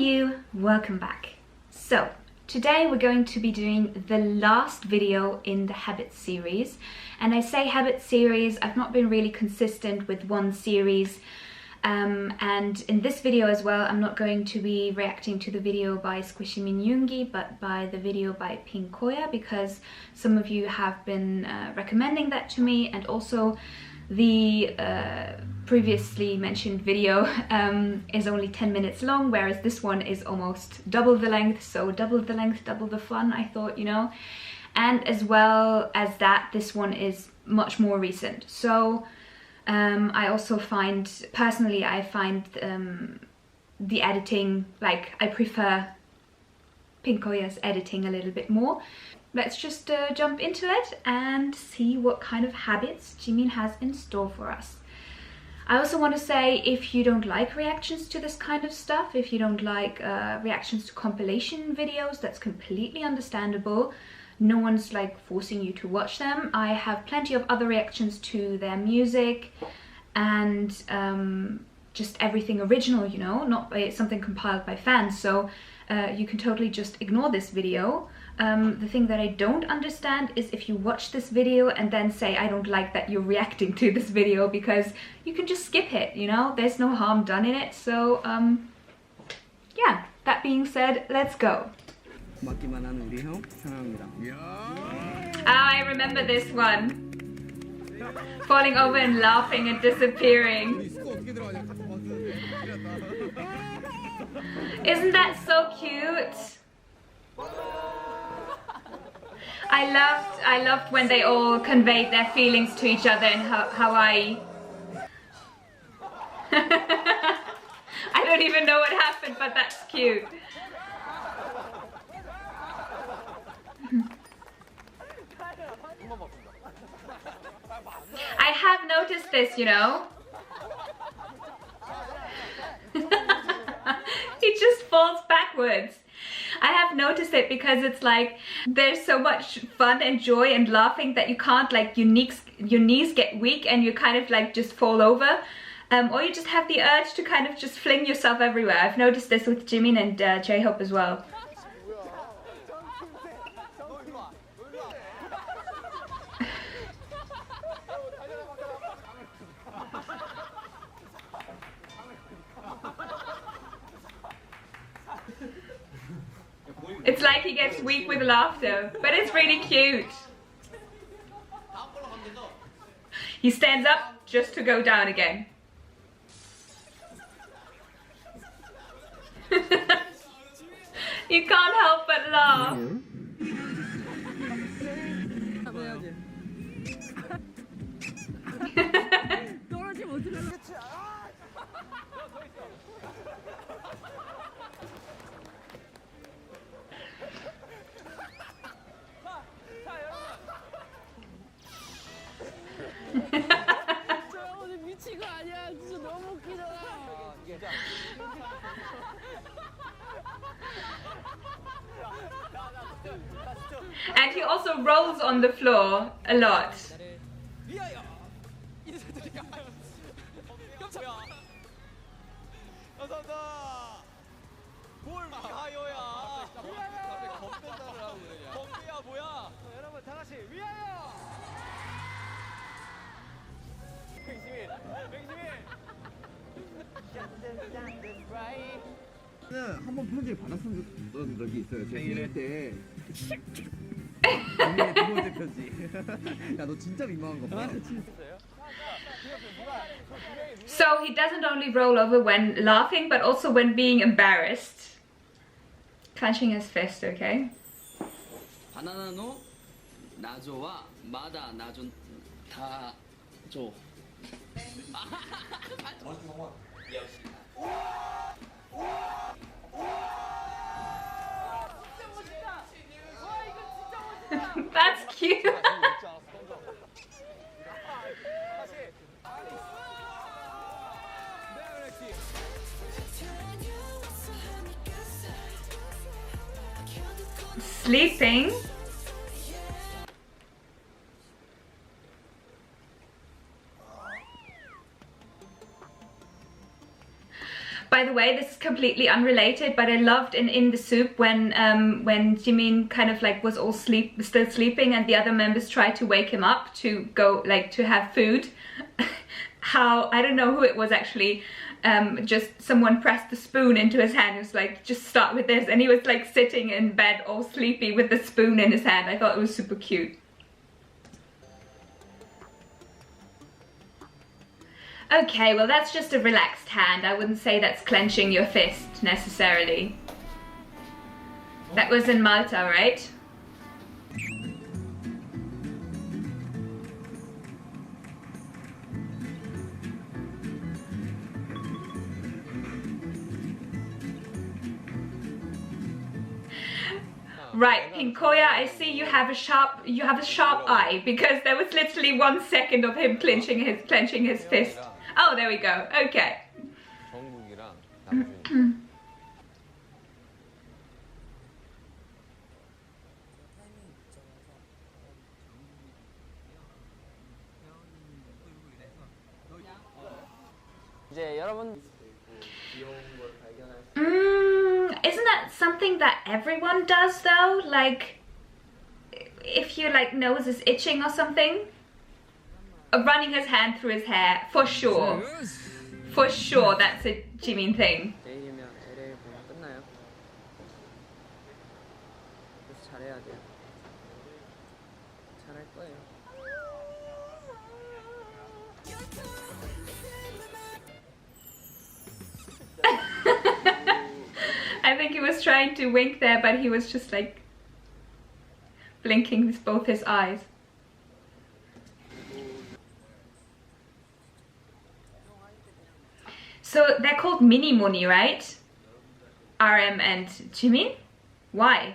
you, welcome back. So today we're going to be doing the last video in the habit series, and I say habit series, I've not been really consistent with one series, and in this video as well I'm not going to be reacting to the video by Squishy Minyungi but by the video by Pinkkoyaa, because some of you have been recommending that to me, and also the previously mentioned video is only 10 minutes long, whereas this one is almost double the length, so double the length, double the fun, I thought, you know. And as well as that, this one is much more recent, so I also find, personally, I find the editing, like, I prefer Pinkkoyaa's editing a little bit more. Let's just jump into it and see what kind of habits Jimin has in store for us. I also want to say, if you don't like reactions to this kind of stuff, if you don't like reactions to compilation videos, that's completely understandable. No one's like forcing you to watch them. I have plenty of other reactions to their music and just everything original, you know, not by something compiled by fans, so you can totally just ignore this video. The thing that I don't understand is if you watch this video and then say I don't like that you're reacting to this video, because you can just skip it, you know, there's no harm done in it. So yeah, that being said, let's go. I remember this one. Falling over and laughing and disappearing. Isn't that so cute? I loved when they all conveyed their feelings to each other in Hawaii. I don't even know what happened, but that's cute. I have noticed this, you know. He just falls backwards. I have noticed it because it's like there's so much fun and joy and laughing that you can't, like, your knees get weak and you kind of like just fall over, or you just have the urge to kind of just fling yourself everywhere. I've noticed this with Jimin and J-Hope as well. It's like he gets weak with laughter, but it's really cute. He stands up just to go down again. You can't help but laugh. And he also rolls on the floor a lot. 한번 편지를 받았던 적이 있어요. 제 생일 때. 두 번째 편지. 야, 너 진짜 민망한 거 봐. So he doesn't only roll over when laughing, but also when being embarrassed. Clenching his fist, okay? 바나나노 나조와 마다 나존 다 줘. That's cute. Sleeping. By the way, this is completely unrelated, but I loved in the soup when Jimin kind of like was all still sleeping, and the other members tried to wake him up to go like to have food. How, I don't know who it was actually, just someone pressed the spoon into his hand. It was like, just start with this, and he was like sitting in bed all sleepy with the spoon in his hand. I thought it was super cute. Okay, well that's just a relaxed hand. I wouldn't say that's clenching your fist necessarily. That was in Malta, right? Right, Pinkkoyaa, I see you have a sharp eye, because there was literally 1 second of him clenching his fist. Oh, there we go. Okay. Isn't that something that everyone does though? Like, if your like nose is itching or something? Running his hand through his hair, for sure. For sure, that's a Jimin thing. I think he was trying to wink there, but he was just like blinking with both his eyes. So they're called mini money, right? RM and Jimin? Why?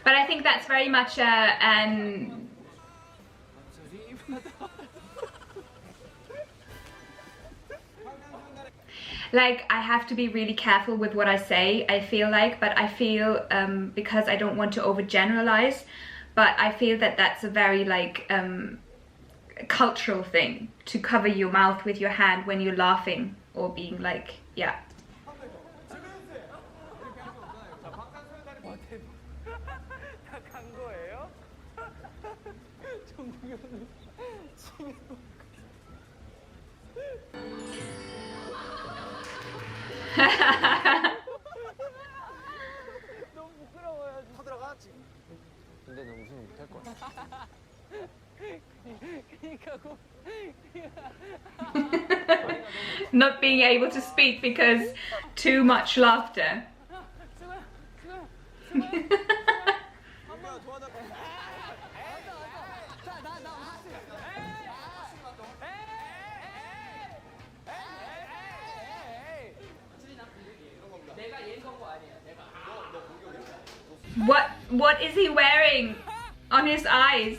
But I think that's very much an... Like, I have to be really careful with what I say, I feel like, but I feel, because I don't want to overgeneralize, but I feel that that's a very, like, cultural thing, to cover your mouth with your hand when you're laughing, or being like, yeah. Not being able to speak because too much laughter. What is he wearing on his eyes?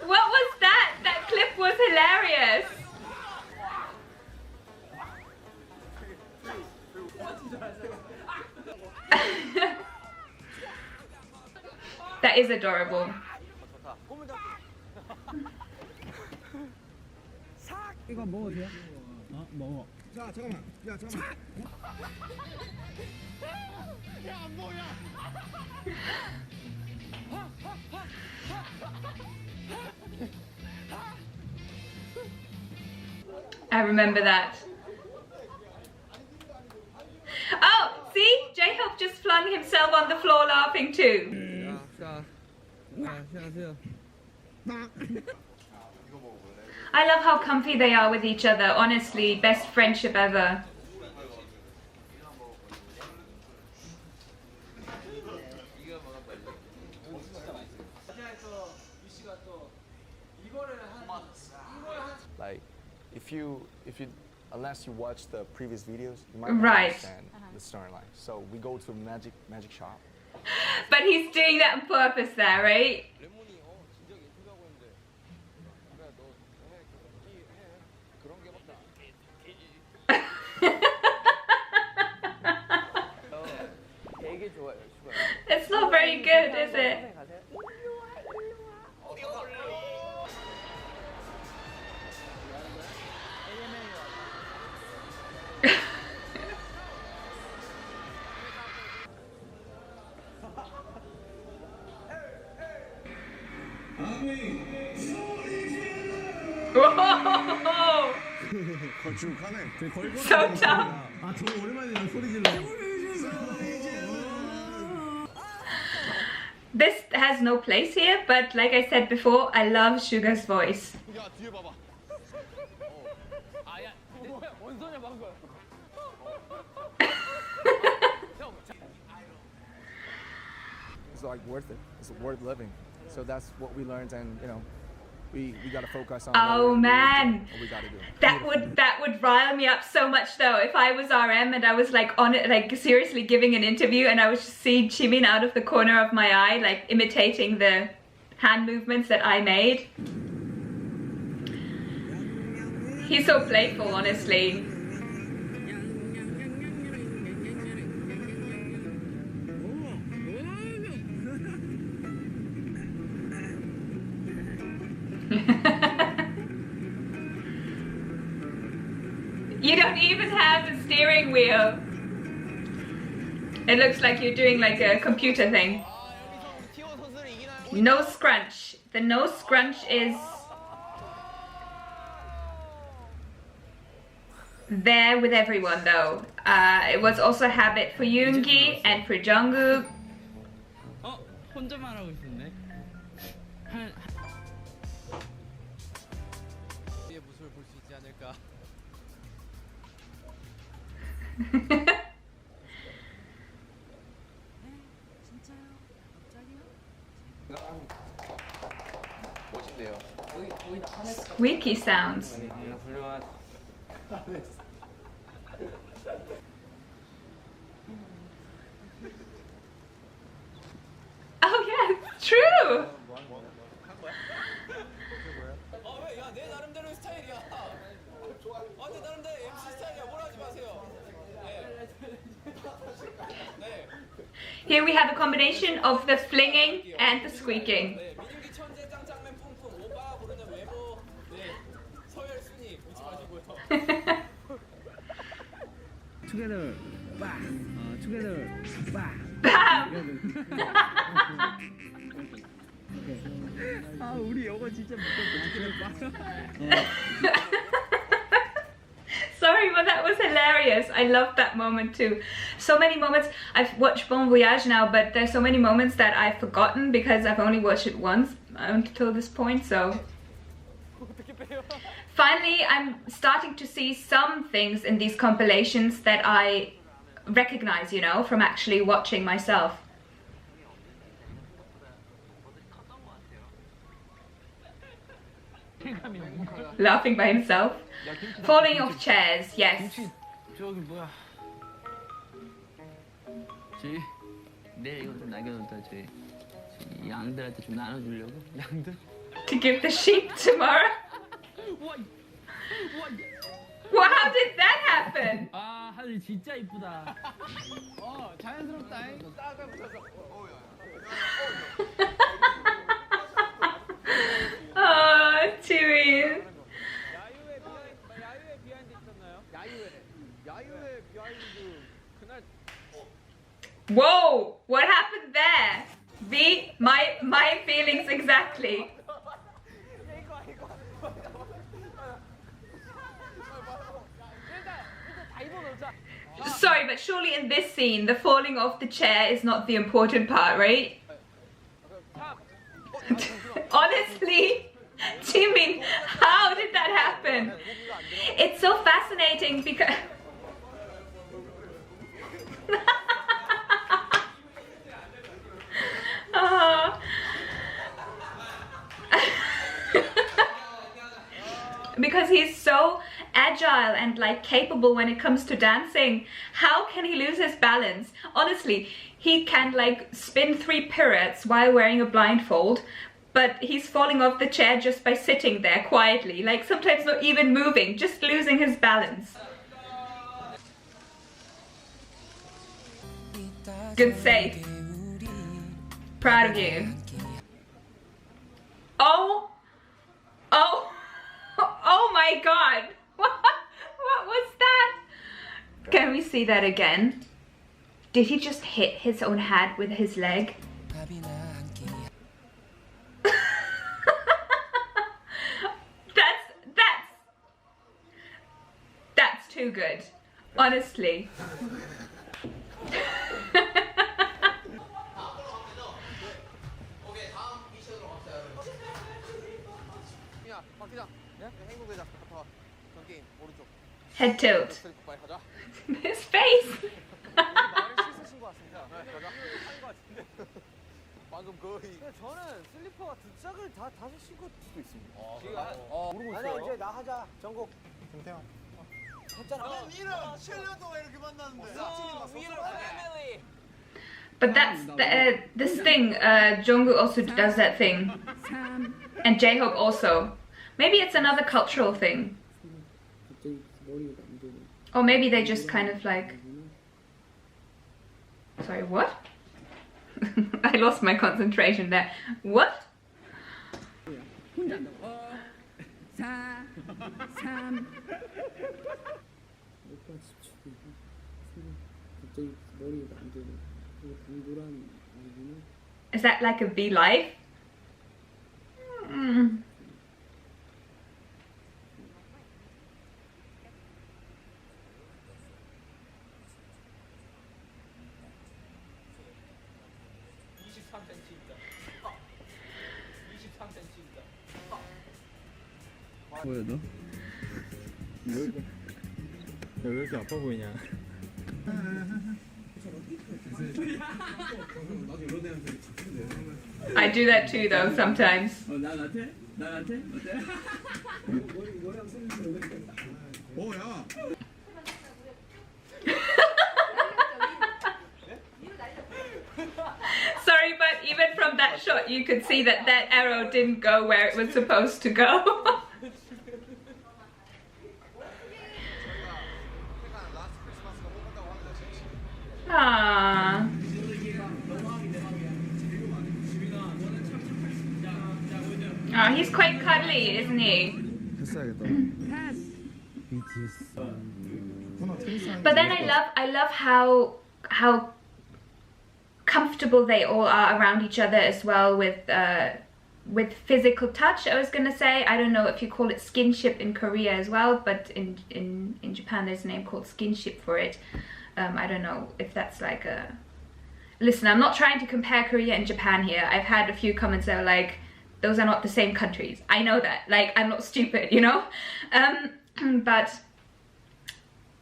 What was that? That clip was hilarious. That is adorable. 이거 먹어도 돼요? 먹어. 자, 잠깐만. 야, 잠깐만. 야, 뭐야? I remember that. Oh, see? J-Hope just flung himself on the floor laughing too. I love how comfy they are with each other. Honestly, best friendship ever. Like, unless you watch the previous videos, you might not Right. understand the storyline. So we go to a magic shop. But he's doing that on purpose there, right? 레몬이 진짜 예쁘다고 했는데 그래 너해 그런 게 맞다. 되게 좋아요, 슈가. It's not very good, is it? Whoa! 걸쭉하네. So tough. 아, 저거 오랜만에 소리 질러. This has no place here, but like I said before, I love Suga's voice. 야 뒤에 봐봐. 아야, 뭐야? 뭔 소리야 방금? It's like worth it. It's worth living. So that's what we learned, and you know, we gotta focus on. Oh man, what we gotta do. that would rile me up so much though. If I was RM and I was like on it, like seriously giving an interview, and I was just seeing Jimin out of the corner of my eye, like imitating the hand movements that I made. He's so playful, honestly. You don't even have the steering wheel. It looks like you're doing like a computer thing. No scrunch. The no scrunch is there with everyone though. It was also a habit for Yoongi and for Jungkook. 혼자만 하고 있었네. 우리의 모습을 볼 수 있지 않을까? 멋진데요. Squeaky sounds. Oh yeah, it's true. 왜? 야, 내 나름대로의 스타일이야. 내 나름대로 MC 스타일이야. 뭐라 하지 마세요. 네. Here we have a combination of the flinging and the squeaking. 네, 민윤기 천재 짱짱맨 뿜뿜 오빠 부르는 외모. 네, 서열 순위 묻지 마시고요. Together, 빠. Together, 빠. Bam! 아, 우리 영어 진짜 못했어. Sorry, but that was hilarious. I loved that moment too. So many moments. I've watched Bon Voyage now, but there's so many moments that I've forgotten because I've only watched it once until this point, so... Finally, I'm starting to see some things in these compilations that I recognize, you know, from actually watching myself. Laughing by himself. Falling off chairs, yes. 저기 뭐야? 저기 내 이거 좀 남겨뒀다 저기 양들한테 좀 나눠주려고. 양들? To give the sheep tomorrow. Well, how did that happen? 아 하늘 진짜 이쁘다. 자연스럽다. 싸가 붙어서. Oh, Jimin. 야유회 비하인드 있었나요? 야유회 비하인드 그날 Whoa, what happened there? V, my feelings exactly. Sorry, but surely in this scene, the falling off the chair is not the important part, right? Honestly, Jimin, how did that happen? It's so fascinating because... Because he's so agile and like capable when it comes to dancing. How can he lose his balance? Honestly, he can like spin 3 pirouettes while wearing a blindfold, but he's falling off the chair just by sitting there quietly, like sometimes not even moving, just losing his balance. Good save. Proud of you. Oh! Oh! Oh my god! What was that? Can we see that again? Did he just hit his own head with his leg? That's too good. Honestly. Head tilt. His face. 방금 거의 저는 슬리퍼가 두 짝을 다 다섯 신고 수도 있습니다. 모르고 있어요. 아니야 이제 나 하자 전곡 김태형. 했잖아. 7년 동안 이렇게 만났는데. But that's this thing. Jungkook also does that thing, and J-Hope also. Maybe it's another cultural thing, or maybe they just kind of like. Sorry, what? I lost my concentration there. What? Is that like a V-Life? 뭐야 너? 왜 이렇게 아파 보이냐? I do that too, though, sometimes. 나한테? 어때? 야. Sorry, but even from that shot, you could see that that arrow didn't go where it was supposed to go. Ah. Oh, he's quite cuddly, isn't he? But then I love how comfortable they all are around each other as well with physical touch. I was gonna say, I don't know if you call it skinship in Korea as well, but in Japan there's a name called skinship for it. I don't know if that's like a... Listen, I'm not trying to compare Korea and Japan here. I've had a few comments that are like, those are not the same countries. I know that, like, I'm not stupid, you know? But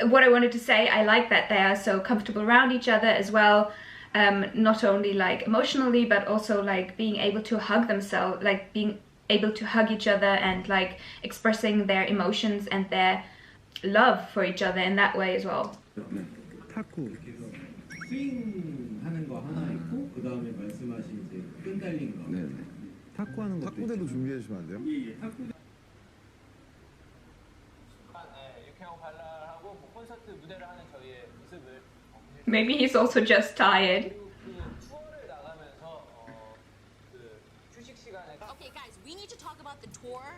what I wanted to say, I like that they are so comfortable around each other as well. Not only like emotionally, but also like being able to hug themselves, like being able to hug each other and like expressing their emotions and their love for each other in that way as well. 타쿠 스윙 하는 거 하나 있고 그 다음에 말씀하신 이제 끈 달린 거. 네네. 타쿠 하는 것도 탁구대로 준비해 주시면 안 돼요? 예, 타쿠. 육회하고 발랄하고 뭐 콘서트 무대를 하는 저희의 모습을. Maybe he's also just tired. 그 투어를 나가면서 그 휴식 시간에. Okay, guys, we need to talk about the tour.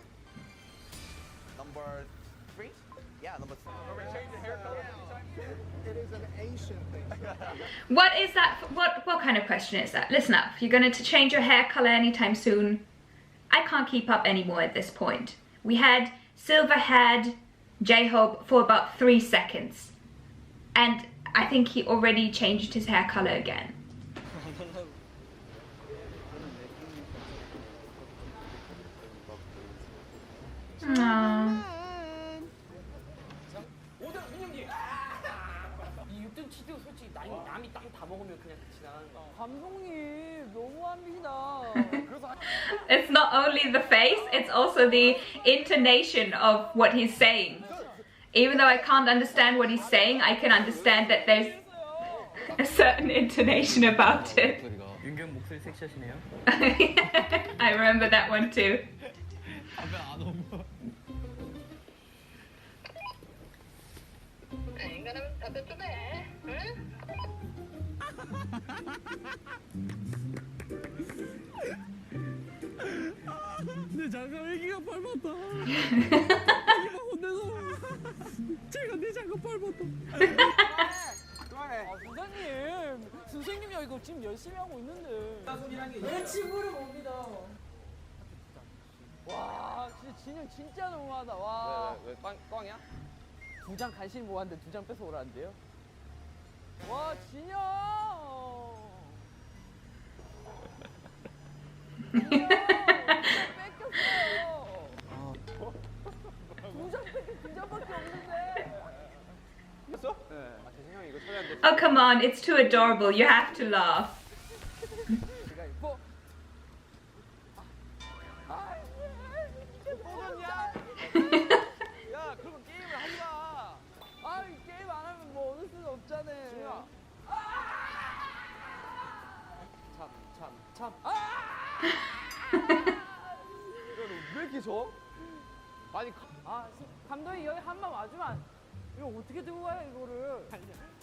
Number 3? Yeah, number 3. Change the hair color. It is an Asian thing. What is that? What kind of question is that? Listen up. You're going to change your hair color anytime soon? I can't keep up anymore at this point. We had silver-haired J-Hope for about 3 seconds, and I think he already changed his hair color again. Aww. 남이 땅 다 먹으면 그냥 지나가는 거. 감독님 너무합니다. It's not only the face, it's also the intonation of what he's saying. Even though I can't understand what he's saying, I can understand that there's... a certain intonation about it. 윤경 목소리 섹시하시네요. I remember that one too. 답변 안 오고. 인간은 답변 좀 해. 응? 내 장갑 애기가 밟았다. 애기가 혼내서 제가 내 장갑 밟았다. 부장님, 선생님이 이거 지금 열심히 하고 있는데. 내 친구를 못 믿어. 와, 진짜 진영 진짜 너무하다. 와. 왜 꽝이야? 2장 간신히 모았는데 2장 뺏어 오라는데요? 와, 진영! 진영! 2장 뺏겼어요! 2장밖에 없는데! 했어? 네. 아, 재승 형이 이거 처리하는데. Oh, come on, it's too adorable. You have to laugh. 제가 이뻐. 야, 그러면 게임을 하지 마. 아, 게임 안 하면 뭐 얻을 수는 없잖아. 진우야. 참. 야, 너 왜 이렇게 져? 아니, 감독님 여기 한 번 와주면 안... 이거 어떻게 들고 가요, 이거를?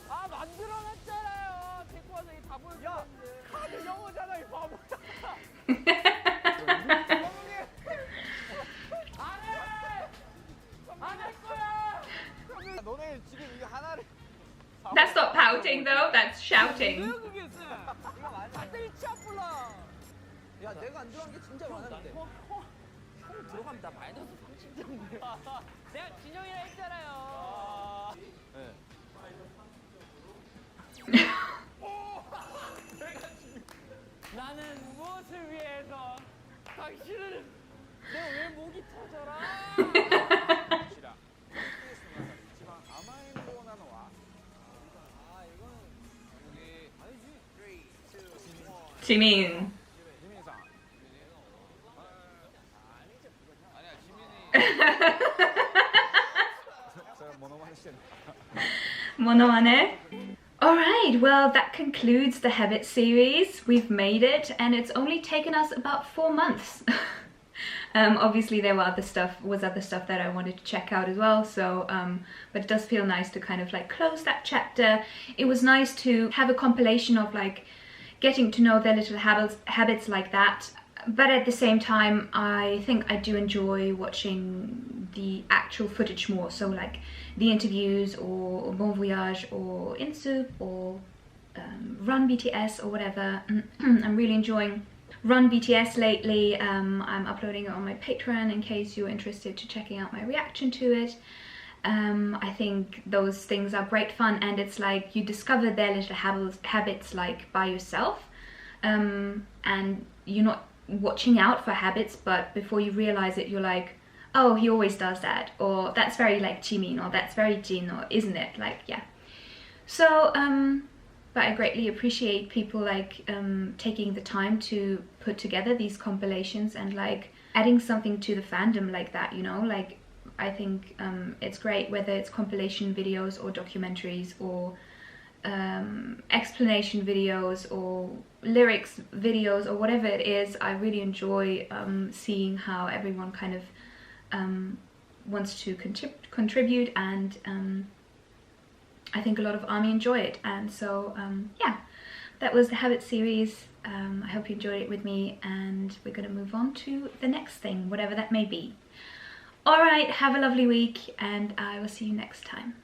아, 만들어놨잖아요. 데리고 와서 이거 다 보여주는데. 야, 카드 영어잖아, 이 바보야. 안할 거야. 너네 지금 이거 하나를. That's not pouting though, that's shouting. 왜 그게 있어? 이거 맞아. 다들 치아뿔라. 야, 내가 안 들어간 게 진짜 많았는데. 형 들어가면 나 마이너스 30점인데. 내가 진영이랑 했잖아요. 네. 나는 무엇을 위해서 당신을 내가 왜 목이 터져라? Jimin. Monoane. Alright, well that concludes the Habit series. We've made it and it's only taken us about 4 months. Obviously there was other stuff that I wanted to check out as well, so but it does feel nice to kind of like close that chapter. It was nice to have a compilation of like getting to know their little habits like that, but at the same time I think I do enjoy watching the actual footage more, so like the interviews or Bon Voyage or Insoup or Run BTS or whatever. I'm really enjoying Run BTS lately. I'm uploading it on my Patreon in case you're interested to checking out my reaction to it. I think those things are great fun, and it's like you discover their little habits like by yourself, and you're not watching out for habits, but before you realize it you're like, oh, he always does that, or that's very like Jimin, or that's very Jin, or isn't it? Like, yeah. So but I greatly appreciate people like taking the time to put together these compilations and like adding something to the fandom like that, you know. Like, I think it's great, whether it's compilation videos or documentaries or explanation videos or lyrics videos or whatever it is. I really enjoy seeing how everyone kind of wants to contribute, and I think a lot of ARMY enjoy it. And so yeah, that was the Habit series. I hope you enjoyed it with me, and we're gonna move on to the next thing, whatever that may be. Alright, have a lovely week, and I will see you next time.